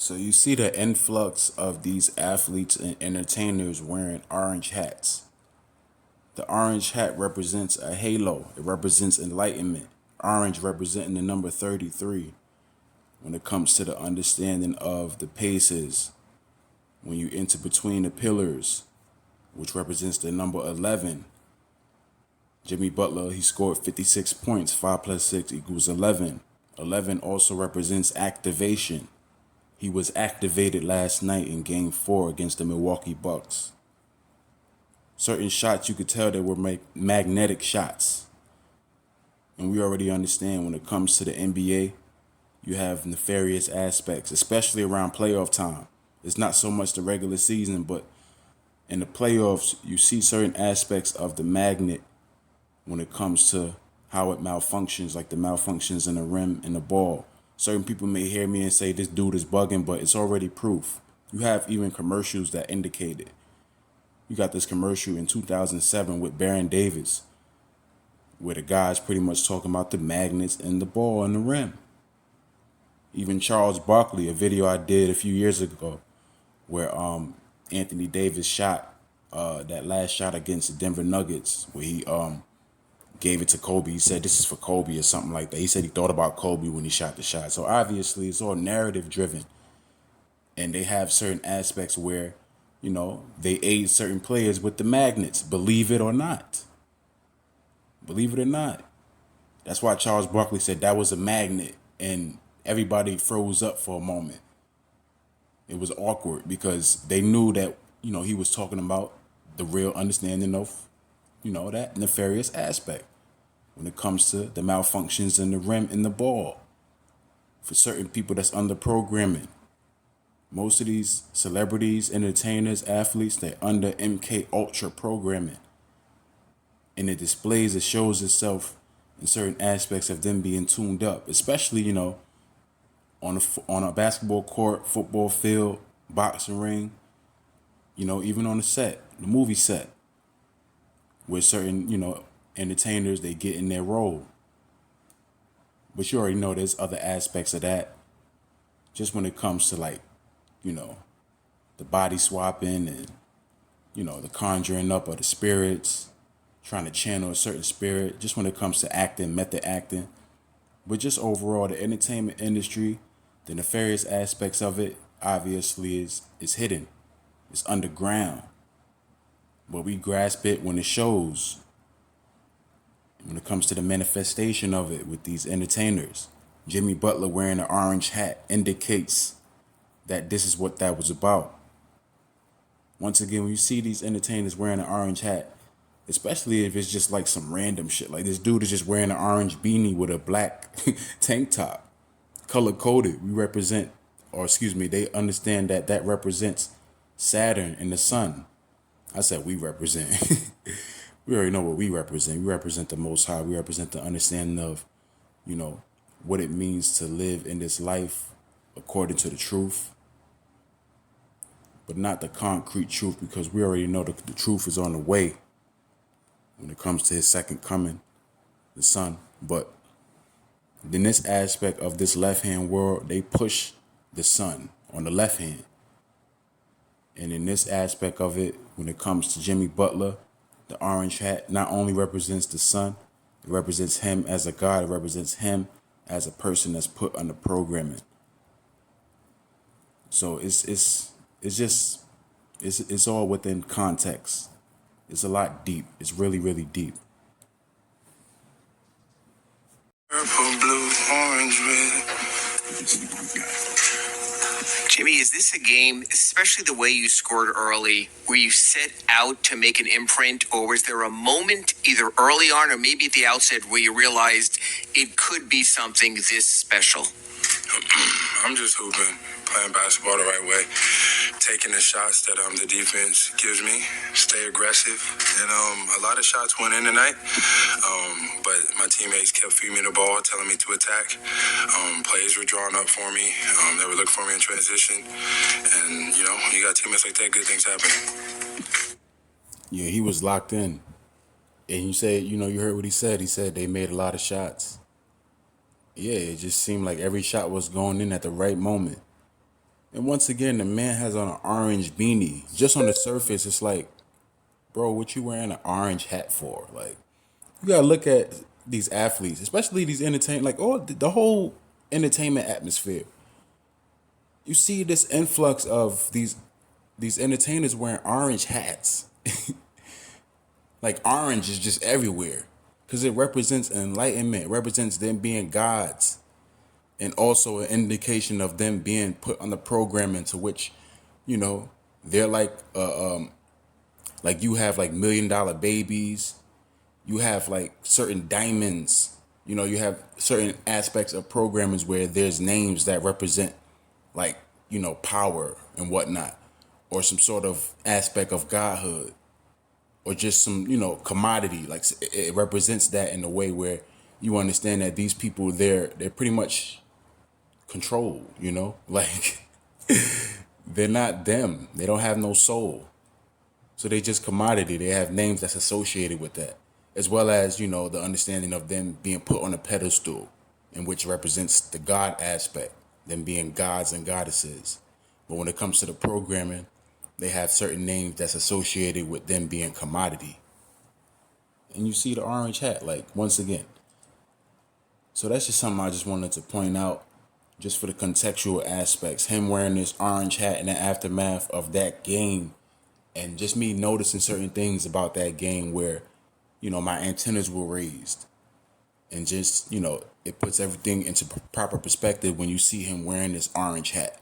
So you see the influx of these athletes and entertainers wearing orange hats. The orange hat represents a halo. It represents enlightenment. Orange representing the number 33 when it comes to the understanding of the paces. When you enter between the pillars, which represents the number 11. Jimmy Butler, he scored 56 points. 5 plus 6 equals 11. 11 also represents activation. He was activated last night in Game 4 against the Milwaukee Bucks. Certain shots you could tell they were magnetic shots. And we already understand when it comes to the NBA, you have nefarious aspects, especially around playoff time. It's not so much the regular season, but in the playoffs, you see certain aspects of the magnet when it comes to how it malfunctions, like the malfunctions in the rim and the ball. Certain people may hear me and say this dude is bugging, but it's already proof. You have even commercials that indicate it. You got this commercial in 2007 with Baron Davis, where the guy's pretty much talking about the magnets and the ball and the rim. Even Charles Barkley, a video I did a few years ago, where Anthony Davis shot that last shot against the Denver Nuggets, where he gave it to Kobe. He said this is for Kobe or something like that. He said he thought about Kobe when he shot the shot. So obviously it's all narrative driven. And they have certain aspects where, they aid certain players with the magnets, believe it or not. Believe it or not. That's why Charles Barkley said that was a magnet and everybody froze up for a moment. It was awkward because they knew that, he was talking about the real understanding of, that nefarious aspect when it comes to the malfunctions in the rim and the ball. For certain people that's under programming. Most of these celebrities, entertainers, athletes, they're under MK Ultra programming. And it displays, it shows itself in certain aspects of them being tuned up, especially, on a basketball court, football field, boxing ring, even on the set, the movie set, where certain, entertainers, they get in their role. But you already know there's other aspects of that. Just when it comes to the body swapping and, the conjuring up of the spirits, trying to channel a certain spirit, just when it comes to acting, method acting. But just overall, the entertainment industry, the nefarious aspects of it, obviously is hidden. It's underground. But we grasp it when it shows. When it comes to the manifestation of it with these entertainers. Jimmy Butler wearing an orange hat indicates that this is what that was about. Once again, when you see these entertainers wearing an orange hat, especially if it's just like some random shit, like this dude is just wearing an orange beanie with a black tank top, color coded, they understand that represents Saturn and the sun. I said we represent. We already know what we represent. We represent the Most High. We represent the understanding of, what it means to live in this life according to the truth. But not the concrete truth, because we already know the truth is on the way when it comes to his second coming, the sun. But in this aspect of this left-hand world, they push the sun on the left hand. And in this aspect of it, when it comes to Jimmy Butler, the orange hat not only represents the sun, it represents him as a god, it represents him as a person that's put under programming. So it's all within context. It's a lot deep. It's really, really deep. Purple, blue, orange, red. Jimmy, is this a game, especially the way you scored early, where you set out to make an imprint, or was there a moment either early on or maybe at the outset where you realized it could be something this special? I'm just hooping, playing basketball the right way, taking the shots that the defense gives me, stay aggressive, and a lot of shots went in tonight, but my teammates kept feeding me the ball, telling me to attack. Plays were drawn up for me. They were looking for me in transition, and you got teammates like that, good things happen. Yeah, he was locked in, and you said, you heard what he said. He said they made a lot of shots. Yeah, it just seemed like every shot was going in at the right moment. And once again, the man has on an orange beanie. Just on the surface, it's like, bro, what you wearing an orange hat for? Like, you gotta look at these athletes, especially these like all the whole entertainment atmosphere. You see this influx of these entertainers wearing orange hats. Like orange is just everywhere because it represents enlightenment, it represents them being gods, and also an indication of them being put on the programming to which, you know, they're like you have like $1 million babies, you have like certain diamonds, you know, you have certain aspects of programmers where there's names that represent like, you know, power and whatnot, or some sort of aspect of godhood, or just some, you know, commodity. Like it represents that in a way where you understand that these people, they're pretty much controlled, you know, like they're not them. They don't have no soul. So they just commodity. They have names that's associated with that, as well as, you know, the understanding of them being put on a pedestal, in which represents the God aspect, them being gods and goddesses. But when it comes to the programming, they have certain names that's associated with them being commodity. And you see the orange hat, like, once again. So that's just something I just wanted to point out, just for the contextual aspects. Him wearing this orange hat in the aftermath of that game, and just me noticing certain things about that game where, you know, my antennas were raised. And just, you know, it puts everything into proper perspective when you see him wearing this orange hat.